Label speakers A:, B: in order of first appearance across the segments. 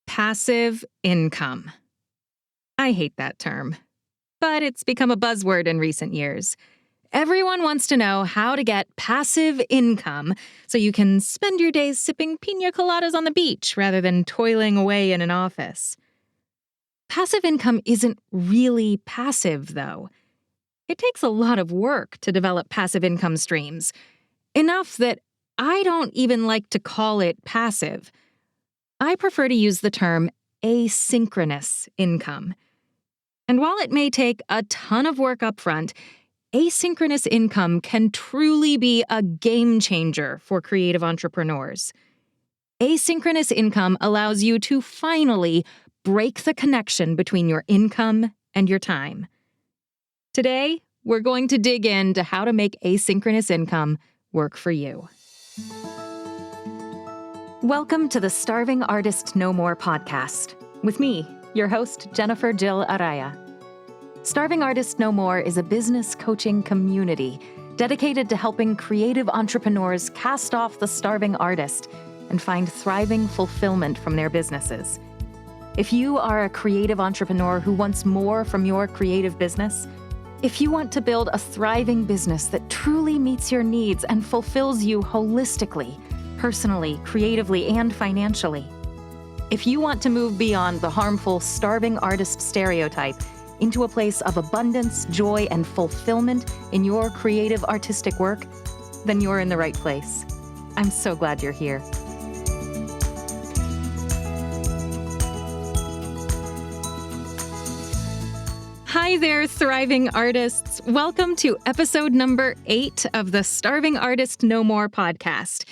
A: Passive income. I hate that term, but it's become a buzzword in recent years. Everyone wants to know how to get passive income so you can spend your days sipping piña coladas on the beach rather than toiling away in an office. Passive income isn't really passive, though. It takes a lot of work to develop passive income streams, enough that I don't even like to call it passive. I prefer to use the term asynchronous income. And while it may take a ton of work upfront, asynchronous income can truly be a game changer for creative entrepreneurs. Asynchronous income allows you to finally break the connection between your income and your time. Today, we're going to dig into how to make asynchronous income work for you. Welcome to the Starving Artist No More podcast, with me, your host, Jennifer Jill Araya. Starving Artist No More is a business coaching community dedicated to helping creative entrepreneurs cast off the starving artist and find thriving fulfillment from their businesses. If you are a creative entrepreneur who wants more from your creative business, if you want to build a thriving business that truly meets your needs and fulfills you holistically, personally, creatively, and financially. If you want to move beyond the harmful starving artist stereotype into a place of abundance, joy, and fulfillment in your creative artistic work, then you're in the right place. I'm so glad you're here. Hi there, thriving artists. Welcome to episode number 8 of the Starving Artist No More podcast.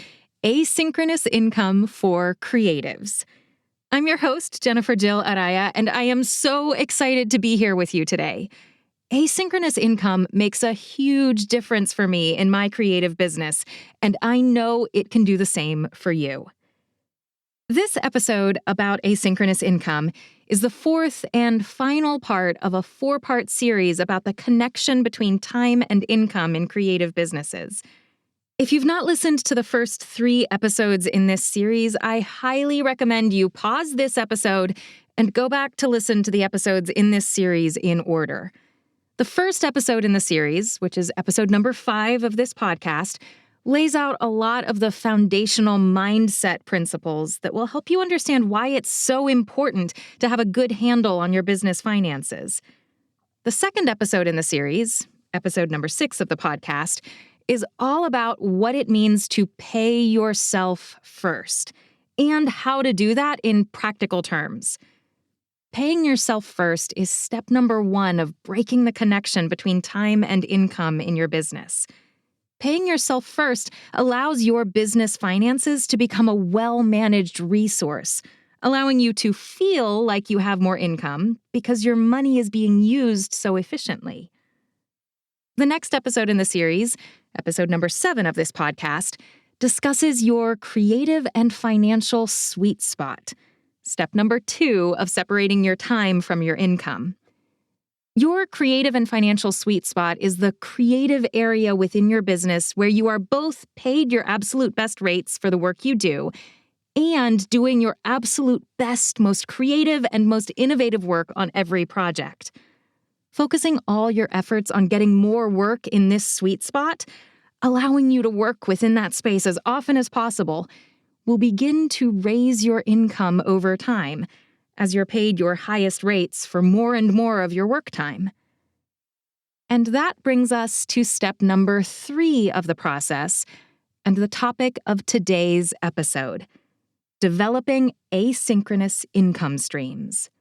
A: Asynchronous income for creatives. I'm your host, Jennifer Jill Araya, and I am so excited to be here with you today. Asynchronous income makes a huge difference for me in my creative business, and I know it can do the same for you. This episode about asynchronous income is the 4th and final part of a 4-part series about the connection between time and income in creative businesses. If you've not listened to the first 3 episodes in this series, I highly recommend you pause this episode and go back to listen to the episodes in this series in order. The first episode in the series, which is episode number 5 of this podcast, lays out a lot of the foundational mindset principles that will help you understand why it's so important to have a good handle on your business finances. The second episode in the series, episode number 6 of the podcast, is all about what it means to pay yourself first and how to do that in practical terms. Paying yourself first is step number 1 of breaking the connection between time and income in your business. Paying yourself first allows your business finances to become a well-managed resource, allowing you to feel like you have more income because your money is being used so efficiently. The next episode in the series, episode number 7 of this podcast, discusses your creative and financial sweet spot, step number 2 of separating your time from your income. Your creative and financial sweet spot is the creative area within your business where you are both paid your absolute best rates for the work you do and doing your absolute best, most creative, and most innovative work on every project. Focusing all your efforts on getting more work in this sweet spot, allowing you to work within that space as often as possible, will begin to raise your income over time as you're paid your highest rates for more and more of your work time. And that brings us to step number 3 of the process and the topic of today's episode: developing asynchronous income streams.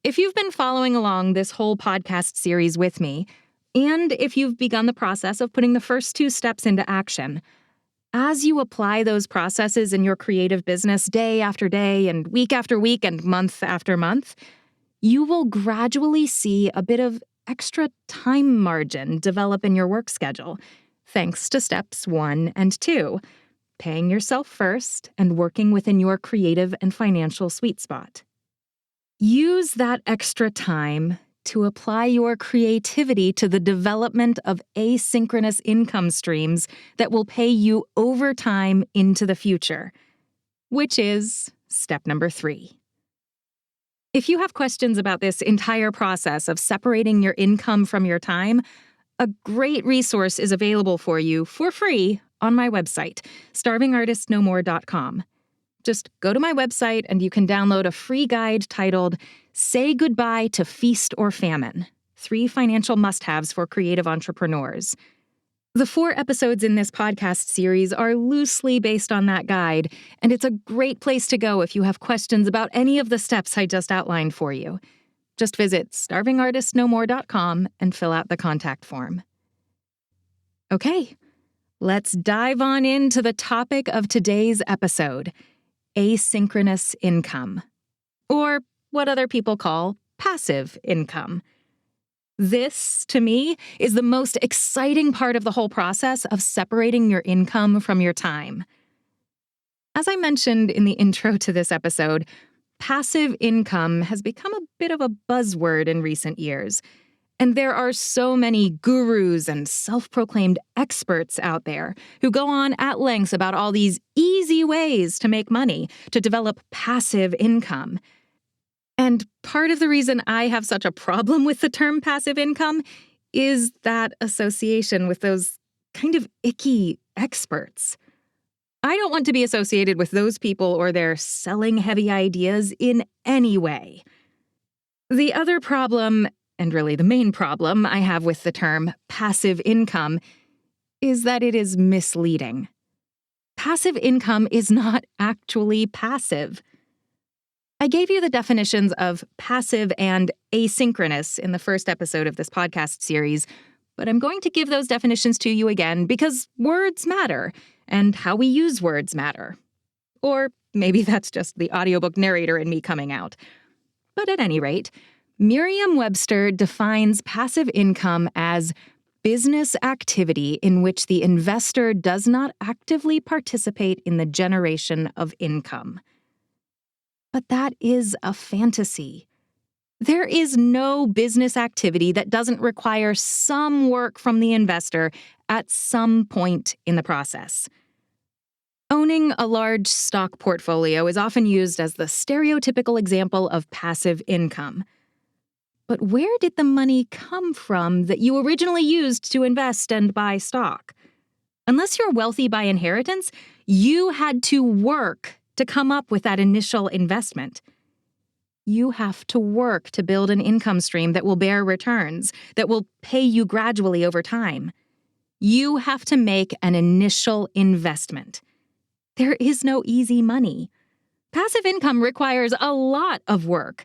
A: If you've been following along this whole podcast series with me, and if you've begun the process of putting the first 2 steps into action, as you apply those processes in your creative business day after day and week after week and month after month, you will gradually see a bit of extra time margin develop in your work schedule, thanks to steps 1 and 2, paying yourself first and working within your creative and financial sweet spot. Use that extra time to apply your creativity to the development of asynchronous income streams that will pay you over time into the future, which is step number 3. If you have questions about this entire process of separating your income from your time, a great resource is available for you for free on my website, starvingartistnomore.com. Just go to my website and you can download a free guide titled Say Goodbye to Feast or Famine: 3 Financial Must-Haves for Creative Entrepreneurs. The 4 episodes in this podcast series are loosely based on that guide, and it's a great place to go if you have questions about any of the steps I just outlined for you. Just visit starvingartistnomore.com and fill out the contact form. Okay, let's dive on into the topic of today's episode: asynchronous income, or what other people call passive income. This, to me, is the most exciting part of the whole process of separating your income from your time. As I mentioned in the intro to this episode, passive income has become a bit of a buzzword in recent years. And there are so many gurus and self-proclaimed experts out there who go on at length about all these easy ways to make money, to develop passive income. And part of the reason I have such a problem with the term passive income is that association with those kind of icky experts. I don't want to be associated with those people or their selling heavy ideas in any way. The other problem, and really the main problem I have with the term passive income, is that it is misleading. Passive income is not actually passive. I gave you the definitions of passive and asynchronous in the first episode of this podcast series, but I'm going to give those definitions to you again because words matter, and how we use words matter. Or maybe that's just the audiobook narrator in me coming out. But at any rate, Merriam-Webster defines passive income as business activity in which the investor does not actively participate in the generation of income. But that is a fantasy. There is no business activity that doesn't require some work from the investor at some point in the process. Owning a large stock portfolio is often used as the stereotypical example of passive income. But where did the money come from that you originally used to invest and buy stock? Unless you're wealthy by inheritance, you had to work to come up with that initial investment. You have to work to build an income stream that will bear returns, that will pay you gradually over time. You have to make an initial investment. There is no easy money. Passive income requires a lot of work.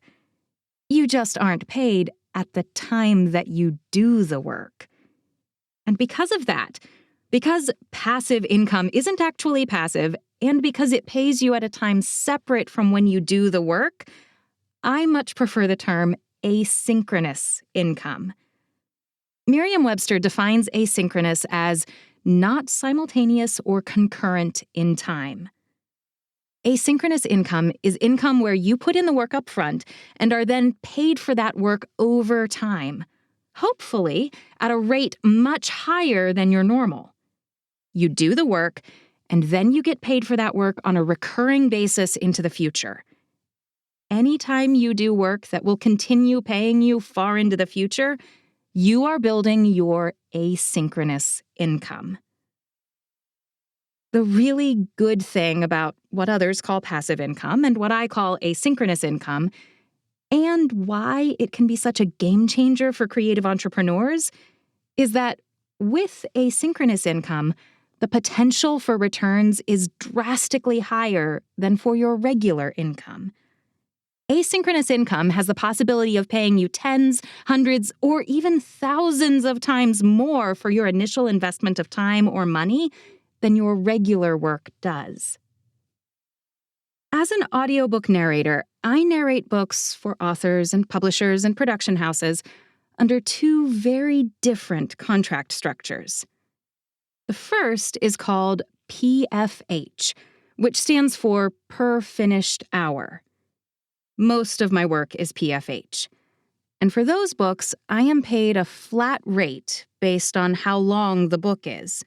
A: You just aren't paid at the time that you do the work. And because of that, because passive income isn't actually passive, and because it pays you at a time separate from when you do the work, I much prefer the term asynchronous income. Merriam-Webster defines asynchronous as not simultaneous or concurrent in time. Asynchronous income is income where you put in the work up front and are then paid for that work over time, hopefully at a rate much higher than your normal. You do the work, and then you get paid for that work on a recurring basis into the future. Anytime you do work that will continue paying you far into the future, you are building your asynchronous income. The really good thing about what others call passive income and what I call asynchronous income, and why it can be such a game changer for creative entrepreneurs, is that with asynchronous income, the potential for returns is drastically higher than for your regular income. Asynchronous income has the possibility of paying you tens, hundreds, or even thousands of times more for your initial investment of time or money than your regular work does. As an audiobook narrator, I narrate books for authors and publishers and production houses under 2 very different contract structures. The first is called PFH, which stands for per finished hour. Most of my work is PFH. And for those books, I am paid a flat rate based on how long the book is.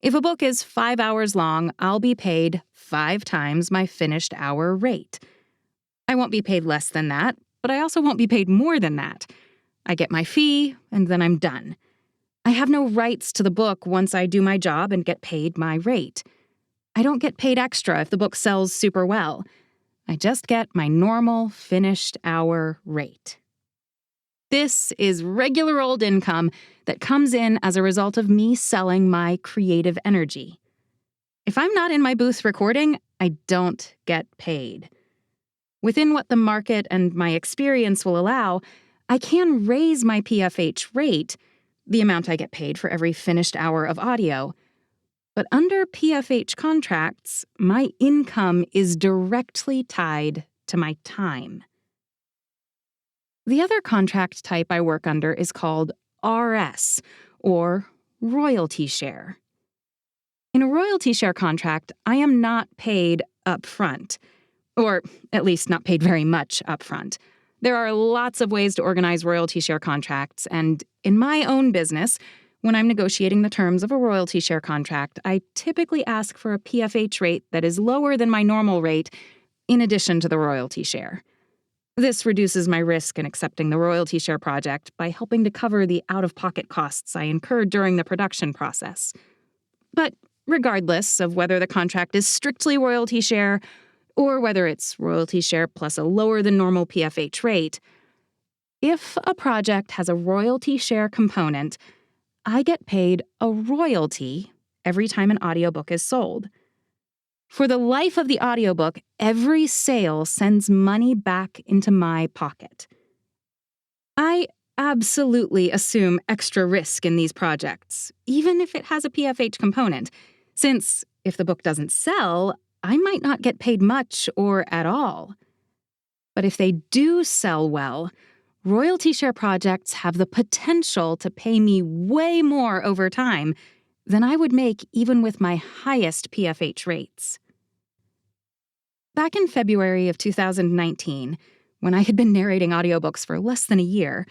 A: If a book is 5 hours long, I'll be paid 5 times my finished hour rate. I won't be paid less than that, but I also won't be paid more than that. I get my fee, and then I'm done. I have no rights to the book once I do my job and get paid my rate. I don't get paid extra if the book sells super well. I just get my normal finished hour rate. This is regular old income that comes in as a result of me selling my creative energy. If I'm not in my booth recording, I don't get paid. Within what the market and my experience will allow, I can raise my PFH rate, the amount I get paid for every finished hour of audio. But under PFH contracts, my income is directly tied to my time. The other contract type I work under is called RS, or royalty share. In a royalty share contract, I am not paid up front, or at least not paid very much up front. There are lots of ways to organize royalty share contracts, and in my own business, when I'm negotiating the terms of a royalty share contract, I typically ask for a PFH rate that is lower than my normal rate, in addition to the royalty share. This reduces my risk in accepting the royalty share project by helping to cover the out-of-pocket costs I incurred during the production process. But regardless of whether the contract is strictly royalty share or whether it's royalty share plus a lower than normal PFH rate, if a project has a royalty share component, I get paid a royalty every time an audiobook is sold. For the life of the audiobook, every sale sends money back into my pocket. I absolutely assume extra risk in these projects, even if it has a PFH component, since if the book doesn't sell, I might not get paid much or at all. But if they do sell well, royalty share projects have the potential to pay me way more over time than I would make even with my highest PFH rates. Back in February of 2019, when I had been narrating audiobooks for less than a year,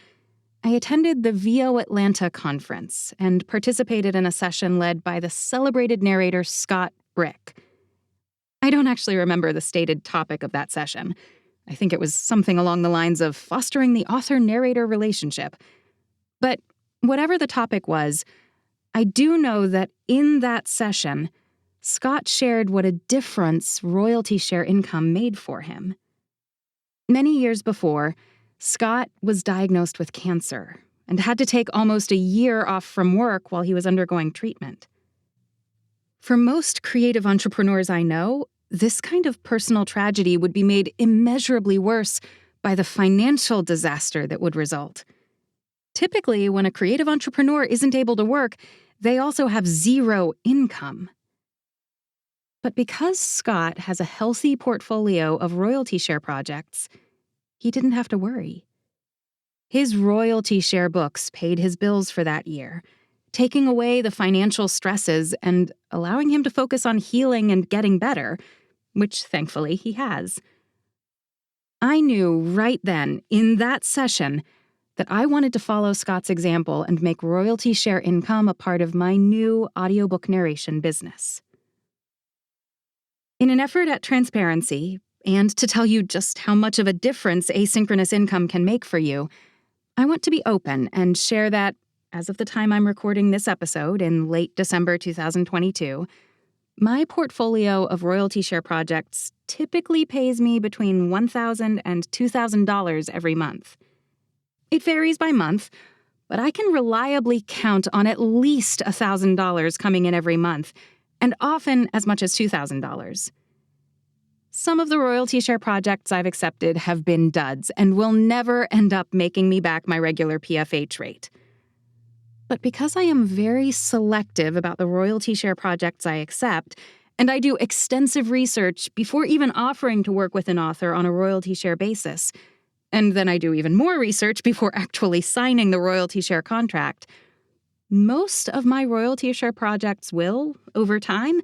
A: I attended the VO Atlanta conference and participated in a session led by the celebrated narrator Scott Brick. I don't actually remember the stated topic of that session. I think it was something along the lines of fostering the author-narrator relationship. But whatever the topic was, I do know that in that session, Scott shared what a difference royalty share income made for him. Many years before, Scott was diagnosed with cancer and had to take almost a year off from work while he was undergoing treatment. For most creative entrepreneurs I know, this kind of personal tragedy would be made immeasurably worse by the financial disaster that would result. Typically, when a creative entrepreneur isn't able to work, they also have zero income. But because Scott has a healthy portfolio of royalty share projects, he didn't have to worry. His royalty share books paid his bills for that year, taking away the financial stresses and allowing him to focus on healing and getting better, which thankfully he has. I knew right then, in that session, that I wanted to follow Scott's example and make royalty share income a part of my new audiobook narration business. In an effort at transparency, and to tell you just how much of a difference asynchronous income can make for you, I want to be open and share that, as of the time I'm recording this episode in late December 2022, my portfolio of royalty share projects typically pays me between $1,000 and $2,000 every month. It varies by month, but I can reliably count on at least $1,000 coming in every month, and often as much as $2,000. Some of the royalty share projects I've accepted have been duds and will never end up making me back my regular PFH rate. But because I am very selective about the royalty share projects I accept, and I do extensive research before even offering to work with an author on a royalty share basis, and then I do even more research before actually signing the royalty share contract, most of my royalty share projects will, over time,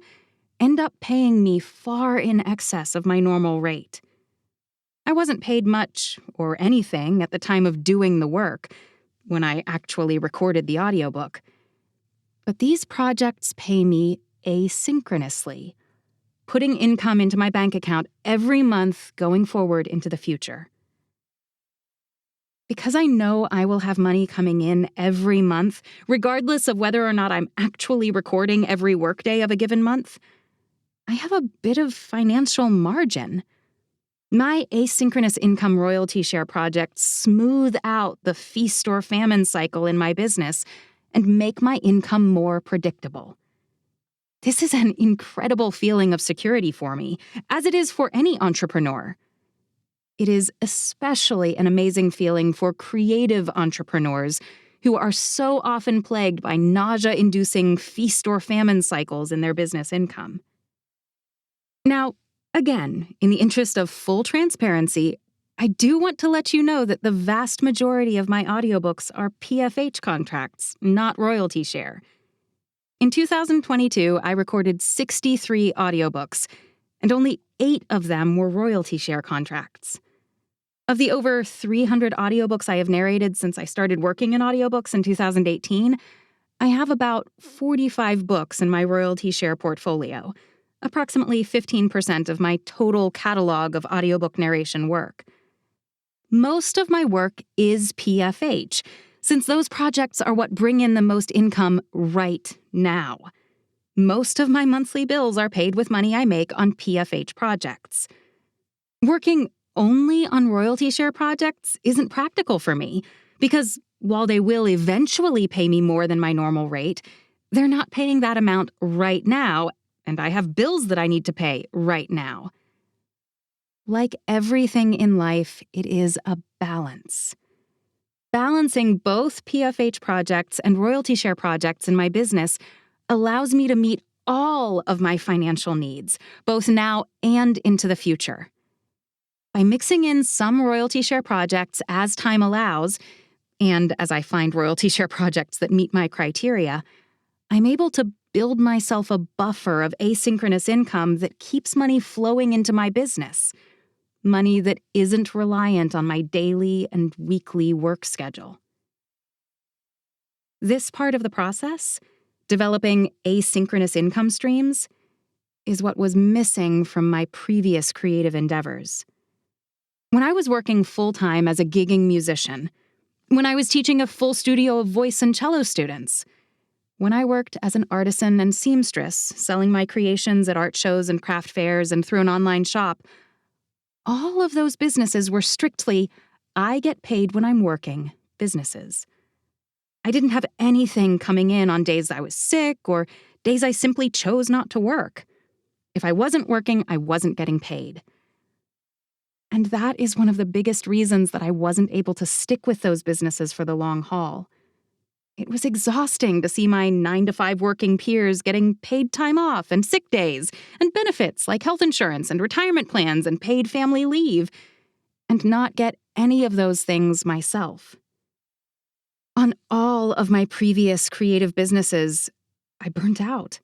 A: end up paying me far in excess of my normal rate. I wasn't paid much or anything at the time of doing the work, when I actually recorded the audiobook. But these projects pay me asynchronously, putting income into my bank account every month going forward into the future. Because I know I will have money coming in every month, regardless of whether or not I'm actually recording every workday of a given month, I have a bit of financial margin. My asynchronous income royalty share projects smooth out the feast or famine cycle in my business and make my income more predictable. This is an incredible feeling of security for me, as it is for any entrepreneur. It is especially an amazing feeling for creative entrepreneurs who are so often plagued by nausea-inducing feast or famine cycles in their business income. Now, again, in the interest of full transparency, I do want to let you know that the vast majority of my audiobooks are PFH contracts, not royalty share. In 2022, I recorded 63 audiobooks, and only 8 of them were royalty share contracts. Of the over 300 audiobooks I have narrated since I started working in audiobooks in 2018, I have about 45 books in my royalty share portfolio, approximately 15% of my total catalog of audiobook narration work. Most of my work is PFH, since those projects are what bring in the most income right now. Most of my monthly bills are paid with money I make on PFH projects. Working only on royalty share projects isn't practical for me, because while they will eventually pay me more than my normal rate, they're not paying that amount right now, and I have bills that I need to pay right now. Like everything in life, it is a balance. Balancing both PFH projects and royalty share projects in my business allows me to meet all of my financial needs, both now and into the future. By mixing in some royalty share projects as time allows, and as I find royalty share projects that meet my criteria, I'm able to build myself a buffer of asynchronous income that keeps money flowing into my business, money that isn't reliant on my daily and weekly work schedule. This part of the process, developing asynchronous income streams, is what was missing from my previous creative endeavors. When I was working full-time as a gigging musician, when I was teaching a full studio of voice and cello students, when I worked as an artisan and seamstress, selling my creations at art shows and craft fairs and through an online shop, all of those businesses were strictly, I get paid when I'm working, businesses. I didn't have anything coming in on days I was sick or days I simply chose not to work. If I wasn't working, I wasn't getting paid. And that is one of the biggest reasons that I wasn't able to stick with those businesses for the long haul. It was exhausting to see my 9-to-5 working peers getting paid time off and sick days and benefits like health insurance and retirement plans and paid family leave, and not get any of those things myself. On all of my previous creative businesses, I burnt out.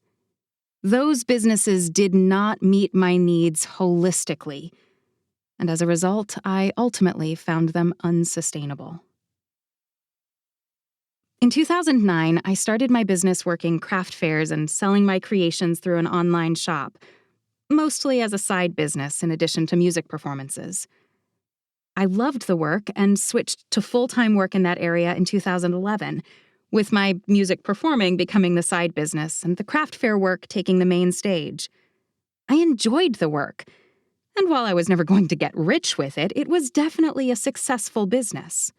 A: Those businesses did not meet my needs holistically, and as a result, I ultimately found them unsustainable. In 2009, I started my business working craft fairs and selling my creations through an online shop, mostly as a side business in addition to music performances. I loved the work and switched to full-time work in that area in 2011, with my music performing becoming the side business and the craft fair work taking the main stage. I enjoyed the work, and while I was never going to get rich with it, it was definitely a successful business.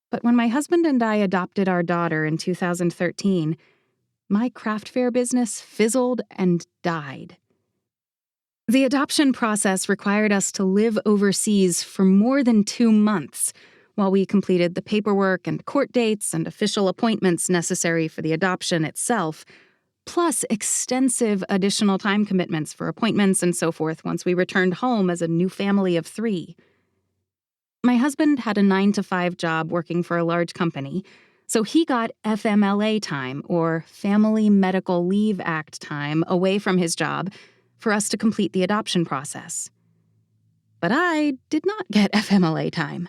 A: But when my husband and I adopted our daughter in 2013, my craft fair business fizzled and died. The adoption process required us to live overseas for more than 2 months while we completed the paperwork and court dates and official appointments necessary for the adoption itself, plus extensive additional time commitments for appointments and so forth once we returned home as a new family of 3. My husband had a 9-to-5 job working for a large company, so he got FMLA time, or Family Medical Leave Act time, away from his job for us to complete the adoption process. But I did not get FMLA time.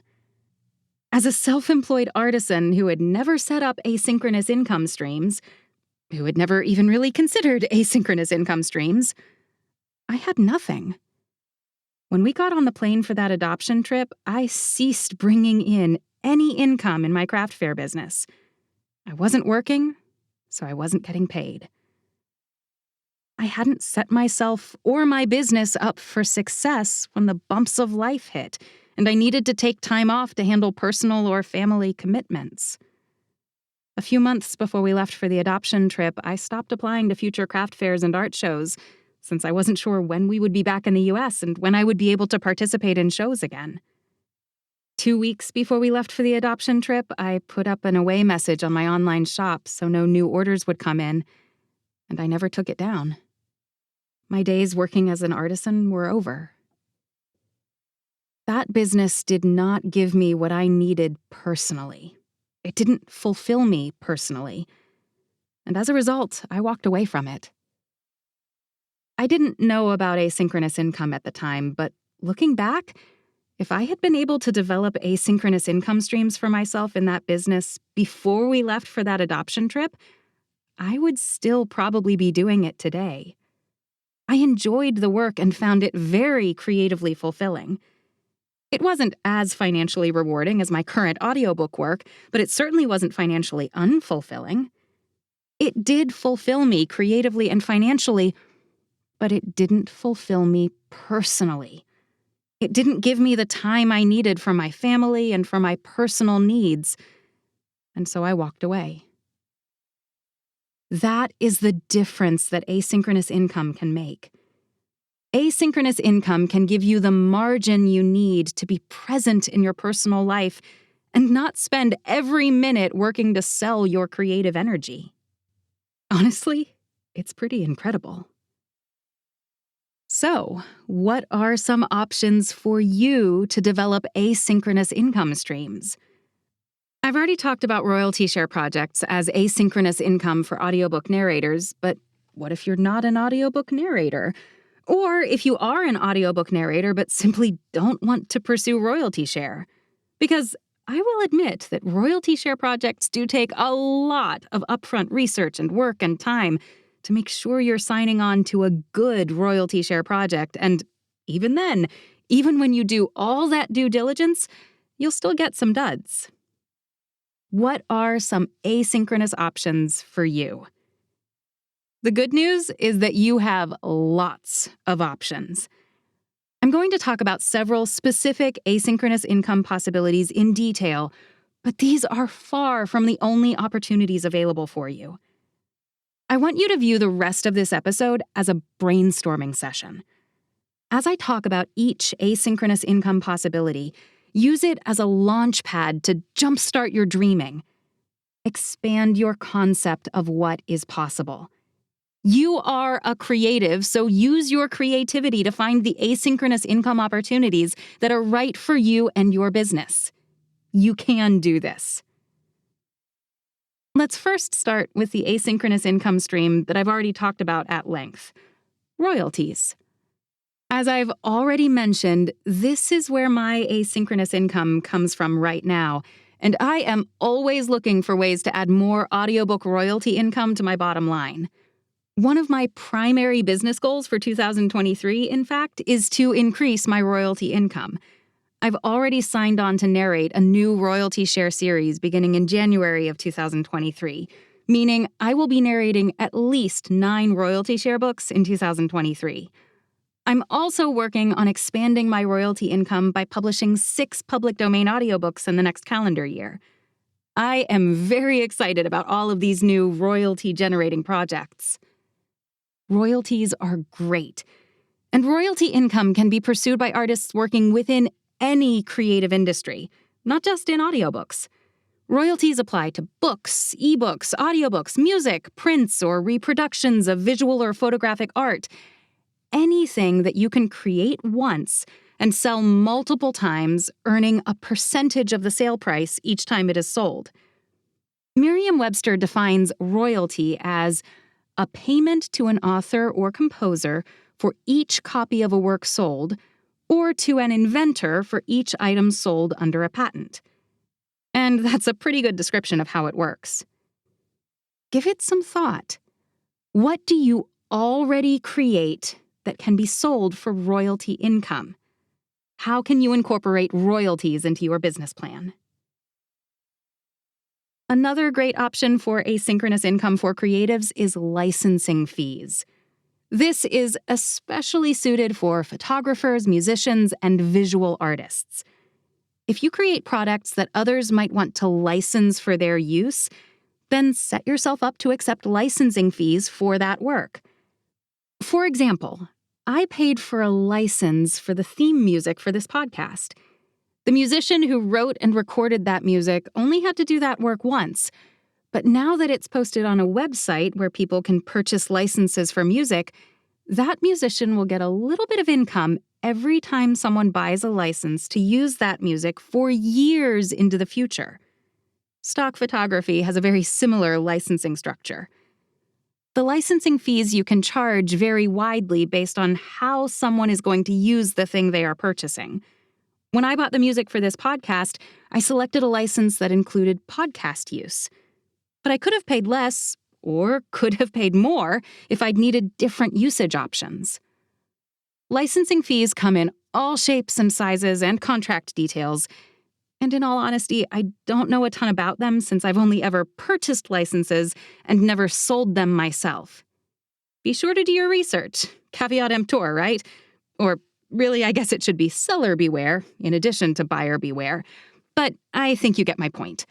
A: As a self-employed artisan who had never set up asynchronous income streams, who had never even really considered asynchronous income streams, I had nothing. When we got on the plane for that adoption trip, I ceased bringing in any income in my craft fair business. I wasn't working, so I wasn't getting paid. I hadn't set myself or my business up for success when the bumps of life hit, and I needed to take time off to handle personal or family commitments. A few months before we left for the adoption trip, I stopped applying to future craft fairs and art shows, since I wasn't sure when we would be back in the US and when I would be able to participate in shows again. 2 weeks before we left for the adoption trip, I put up an away message on my online shop so no new orders would come in, and I never took it down. My days working as an artisan were over. That business did not give me what I needed personally. It didn't fulfill me personally. And as a result, I walked away from it. I didn't know about asynchronous income at the time, but looking back, if I had been able to develop asynchronous income streams for myself in that business before we left for that adoption trip, I would still probably be doing it today. I enjoyed the work and found it very creatively fulfilling. It wasn't as financially rewarding as my current audiobook work, but it certainly wasn't financially unfulfilling. It did fulfill me creatively and financially, but it didn't fulfill me personally. It didn't give me the time I needed for my family and for my personal needs, and so I walked away. That is the difference that asynchronous income can make. Asynchronous income can give you the margin you need to be present in your personal life and not spend every minute working to sell your creative energy. Honestly, it's pretty incredible. So, what are some options for you to develop asynchronous income streams? I've already talked about royalty share projects as asynchronous income for audiobook narrators, but what if you're not an audiobook narrator? Or if you are an audiobook narrator but simply don't want to pursue royalty share? Because I will admit that royalty share projects do take a lot of upfront research and work and time to make sure you're signing on to a good royalty share project. And even then, even when you do all that due diligence, you'll still get some duds. What are some asynchronous options for you? The good news is that you have lots of options. I'm going to talk about several specific asynchronous income possibilities in detail, but these are far from the only opportunities available for you. I want you to view the rest of this episode as a brainstorming session. As I talk about each asynchronous income possibility, use it as a launch pad to jumpstart your dreaming. Expand your concept of what is possible. You are a creative, so use your creativity to find the asynchronous income opportunities that are right for you and your business. You can do this. Let's first start with the asynchronous income stream that I've already talked about at length: royalties. As I've already mentioned, this is where my asynchronous income comes from right now, and I am always looking for ways to add more audiobook royalty income to my bottom line. One of my primary business goals for 2023, in fact, is to increase my royalty income. I've already signed on to narrate a new royalty share series beginning in January of 2023, meaning I will be narrating at least 9 royalty share books in 2023. I'm also working on expanding my royalty income by publishing 6 public domain audiobooks in the next calendar year. I am very excited about all of these new royalty-generating projects. Royalties are great, and royalty income can be pursued by artists working within any creative industry, not just in audiobooks. Royalties apply to books, ebooks, audiobooks, music, prints, or reproductions of visual or photographic art. Anything that you can create once and sell multiple times, earning a percentage of the sale price each time it is sold. Merriam-Webster defines royalty as a payment to an author or composer for each copy of a work sold, or to an inventor for each item sold under a patent. And that's a pretty good description of how it works. Give it some thought. What do you already create that can be sold for royalty income? How can you incorporate royalties into your business plan? Another great option for asynchronous income for creatives is licensing fees. This is especially suited for photographers, musicians, and visual artists. If you create products that others might want to license for their use, then set yourself up to accept licensing fees for that work. For example, I paid for a license for the theme music for this podcast. The musician who wrote and recorded that music only had to do that work once. But now that it's posted on a website where people can purchase licenses for music, that musician will get a little bit of income every time someone buys a license to use that music for years into the future. Stock photography has a very similar licensing structure. The licensing fees you can charge vary widely based on how someone is going to use the thing they are purchasing. When I bought the music for this podcast, I selected a license that included podcast use. But I could have paid less, or could have paid more, if I'd needed different usage options. Licensing fees come in all shapes and sizes and contract details. And in all honesty, I don't know a ton about them since I've only ever purchased licenses and never sold them myself. Be sure to do your research. Caveat emptor, right? Or really, I guess it should be seller beware, in addition to buyer beware. But I think you get my point.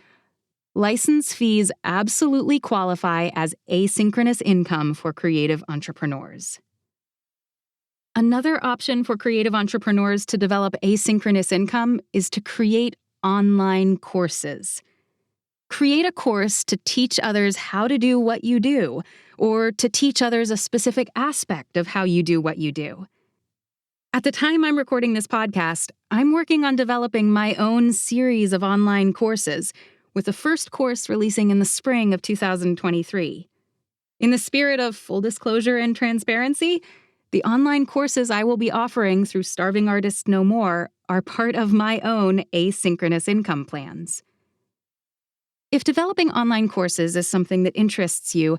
A: License fees absolutely qualify as asynchronous income for creative entrepreneurs. Another option for creative entrepreneurs to develop asynchronous income is to create online courses. Create a course to teach others how to do what you do, or to teach others a specific aspect of how you do what you do. At the time I'm recording this podcast, I'm working on developing my own series of online courses, with the first course releasing in the spring of 2023. In the spirit of full disclosure and transparency, the online courses I will be offering through Starving Artists No More are part of my own asynchronous income plans. If developing online courses is something that interests you,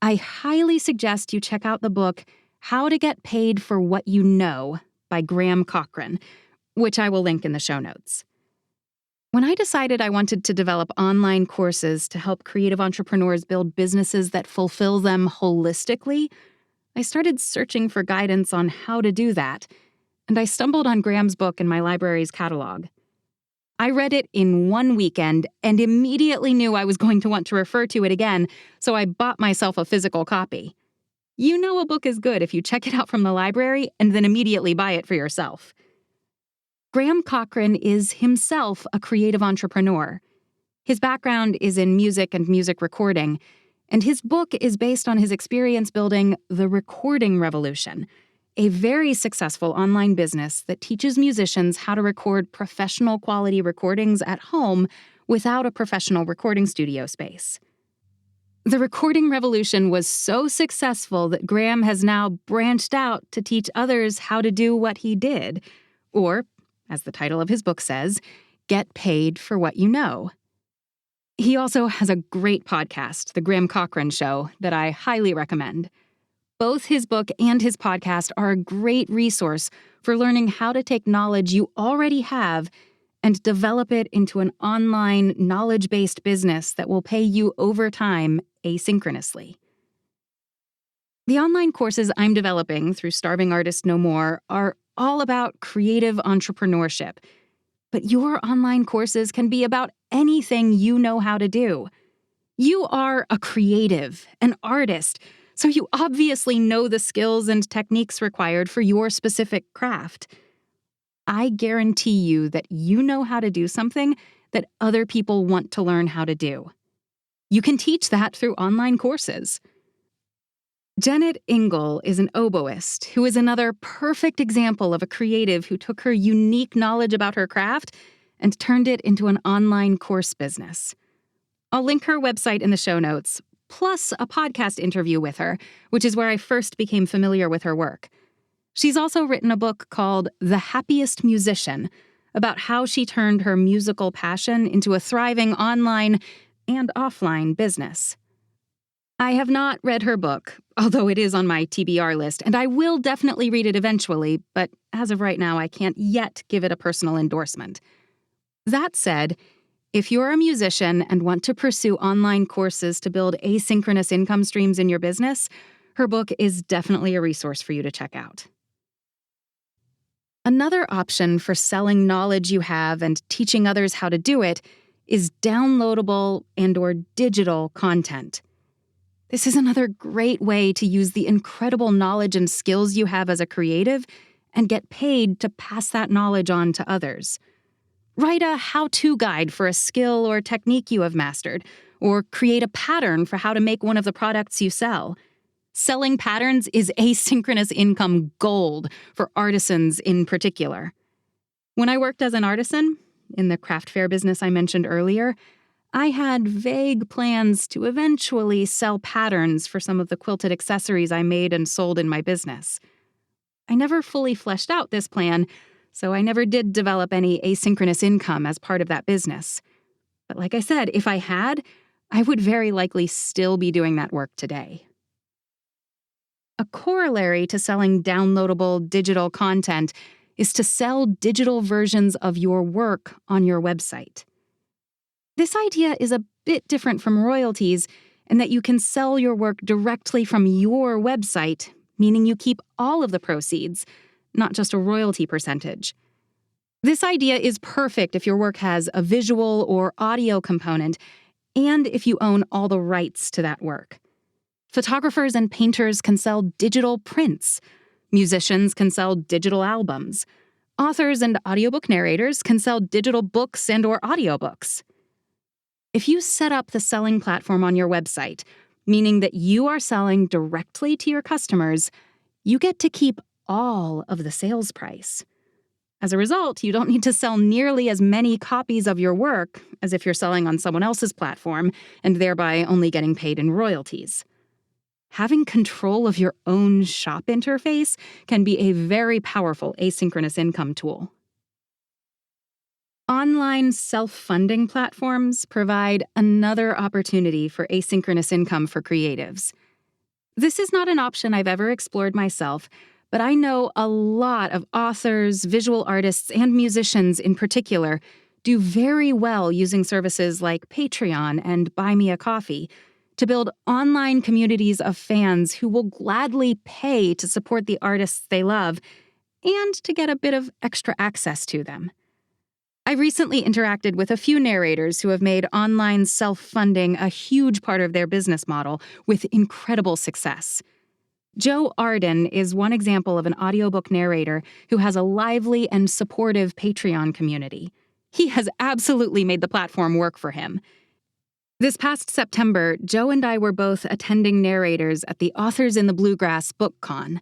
A: I highly suggest you check out the book How to Get Paid for What You Know by Graham Cochran, which I will link in the show notes. When I decided I wanted to develop online courses to help creative entrepreneurs build businesses that fulfill them holistically, I started searching for guidance on how to do that, and I stumbled on Graham's book in my library's catalog. I read it in one weekend and immediately knew I was going to want to refer to it again, so I bought myself a physical copy. You know a book is good if you check it out from the library and then immediately buy it for yourself. Graham Cochran is himself a creative entrepreneur. His background is in music and music recording, and his book is based on his experience building The Recording Revolution, a very successful online business that teaches musicians how to record professional quality recordings at home without a professional recording studio space. The Recording Revolution was so successful that Graham has now branched out to teach others how to do what he did, or, as the title of his book says, get paid for what you know. He also has a great podcast, The Graham Cochran Show, that I highly recommend. Both his book and his podcast are a great resource for learning how to take knowledge you already have and develop it into an online, knowledge-based business that will pay you over time asynchronously. The online courses I'm developing through Starving Artists No More are all about creative entrepreneurship. But your online courses can be about anything you know how to do. You are a creative, an artist, so you obviously know the skills and techniques required for your specific craft. I guarantee you that you know how to do something that other people want to learn how to do. You can teach that through online courses. Janet Ingle is an oboist who is another perfect example of a creative who took her unique knowledge about her craft and turned it into an online course business. I'll link her website in the show notes, plus a podcast interview with her, which is where I first became familiar with her work. She's also written a book called The Happiest Musician, about how she turned her musical passion into a thriving online and offline business. I have not read her book, although it is on my TBR list, and I will definitely read it eventually, but as of right now, I can't yet give it a personal endorsement. That said, if you're a musician and want to pursue online courses to build asynchronous income streams in your business, her book is definitely a resource for you to check out. Another option for selling knowledge you have and teaching others how to do it is downloadable and/or digital content. This is another great way to use the incredible knowledge and skills you have as a creative and get paid to pass that knowledge on to others. Write a how-to guide for a skill or technique you have mastered, or create a pattern for how to make one of the products you sell. Selling patterns is asynchronous income gold for artisans in particular. When I worked as an artisan, in the craft fair business I mentioned earlier, I had vague plans to eventually sell patterns for some of the quilted accessories I made and sold in my business. I never fully fleshed out this plan, so I never did develop any asynchronous income as part of that business. But like I said, if I had, I would very likely still be doing that work today. A corollary to selling downloadable digital content is to sell digital versions of your work on your website. This idea is a bit different from royalties in that you can sell your work directly from your website, meaning you keep all of the proceeds, not just a royalty percentage. This idea is perfect if your work has a visual or audio component and if you own all the rights to that work. Photographers and painters can sell digital prints. Musicians can sell digital albums. Authors and audiobook narrators can sell digital books and/or audiobooks. If you set up the selling platform on your website, meaning that you are selling directly to your customers, you get to keep all of the sales price. As a result, you don't need to sell nearly as many copies of your work as if you're selling on someone else's platform and thereby only getting paid in royalties. Having control of your own shop interface can be a very powerful asynchronous income tool. Online self-funding platforms provide another opportunity for asynchronous income for creatives. This is not an option I've ever explored myself, but I know a lot of authors, visual artists, and musicians in particular do very well using services like Patreon and Buy Me a Coffee to build online communities of fans who will gladly pay to support the artists they love and to get a bit of extra access to them. I recently interacted with a few narrators who have made online self-funding a huge part of their business model with incredible success. Joe Arden is one example of an audiobook narrator who has a lively and supportive Patreon community. He has absolutely made the platform work for him. This past September, Joe and I were both attending narrators at the Authors in the Bluegrass Book Con.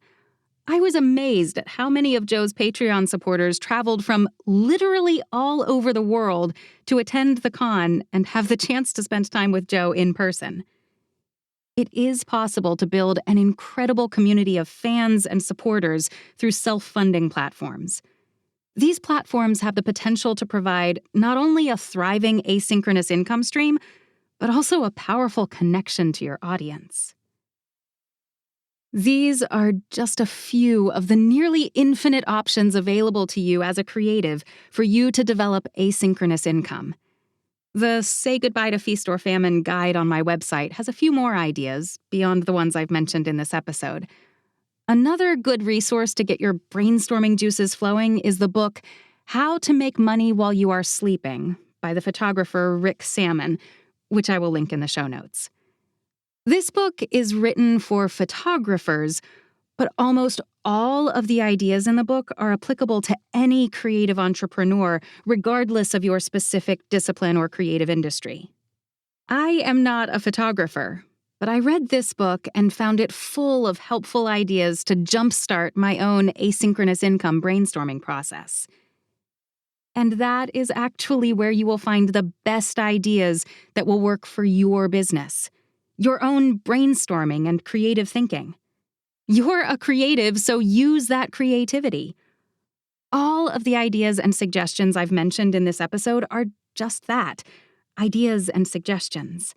A: I was amazed at how many of Joe's Patreon supporters traveled from literally all over the world to attend the con and have the chance to spend time with Joe in person. It is possible to build an incredible community of fans and supporters through self-funding platforms. These platforms have the potential to provide not only a thriving asynchronous income stream, but also a powerful connection to your audience. These are just a few of the nearly infinite options available to you as a creative for you to develop asynchronous income. The Say Goodbye to Feast or Famine guide on my website has a few more ideas beyond the ones I've mentioned in this episode. Another good resource to get your brainstorming juices flowing is the book How to Make Money While You Are Sleeping by the photographer Rick Salmon, which I will link in the show notes. This book is written for photographers, but almost all of the ideas in the book are applicable to any creative entrepreneur, regardless of your specific discipline or creative industry. I am not a photographer, but I read this book and found it full of helpful ideas to jumpstart my own asynchronous income brainstorming process. And that is actually where you will find the best ideas that will work for your business. Your own brainstorming and creative thinking. You're a creative, so use that creativity. All of the ideas and suggestions I've mentioned in this episode are just that, ideas and suggestions.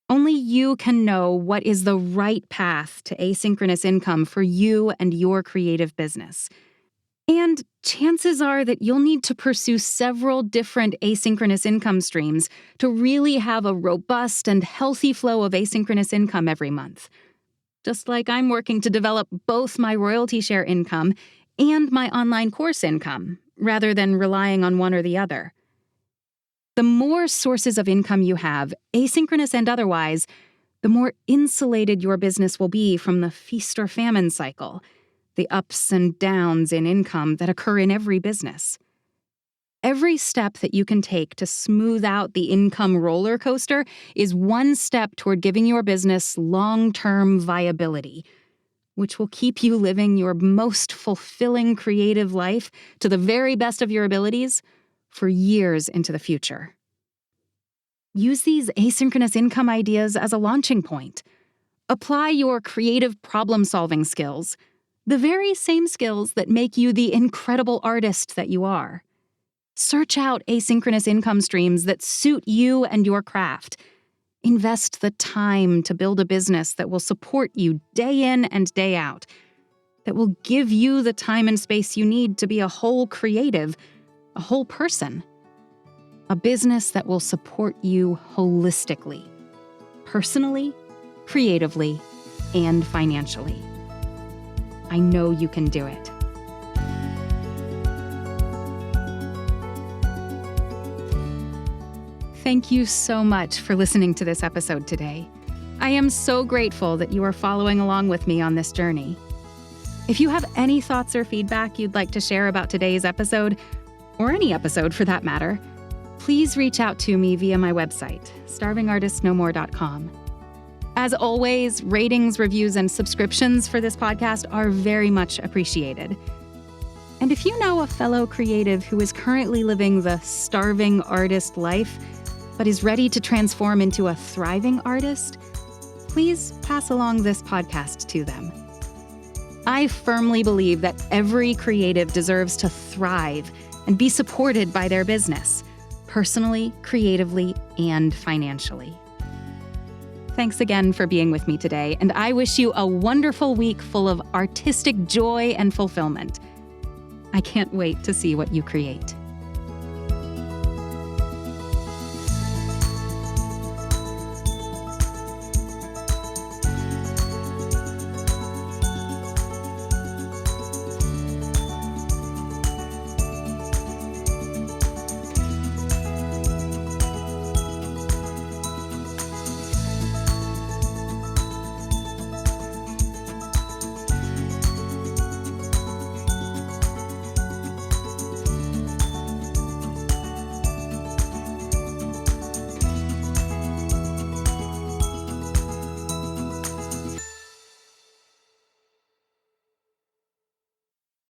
A: Only you can know what is the right path to asynchronous income for you and your creative business. And chances are that you'll need to pursue several different asynchronous income streams to really have a robust and healthy flow of asynchronous income every month. Just like I'm working to develop both my royalty share income and my online course income, rather than relying on one or the other. The more sources of income you have, asynchronous and otherwise, the more insulated your business will be from the feast or famine cycle, the ups and downs in income that occur in every business. Every step that you can take to smooth out the income roller coaster is one step toward giving your business long-term viability, which will keep you living your most fulfilling creative life to the very best of your abilities for years into the future. Use these asynchronous income ideas as a launching point. Apply your creative problem-solving skills, the very same skills that make you the incredible artist that you are. Search out asynchronous income streams that suit you and your craft. Invest the time to build a business that will support you day in and day out, that will give you the time and space you need to be a whole creative, a whole person. A business that will support you holistically, personally, creatively, and financially. I know you can do it. Thank you so much for listening to this episode today. I am so grateful that you are following along with me on this journey. If you have any thoughts or feedback you'd like to share about today's episode, or any episode for that matter, please reach out to me via my website, starvingartistnomore.com. As always, ratings, reviews, and subscriptions for this podcast are very much appreciated. And if you know a fellow creative who is currently living the starving artist life, but is ready to transform into a thriving artist, please pass along this podcast to them. I firmly believe that every creative deserves to thrive and be supported by their business, personally, creatively, and financially. Thanks again for being with me today, and I wish you a wonderful week full of artistic joy and fulfillment. I can't wait to see what you create.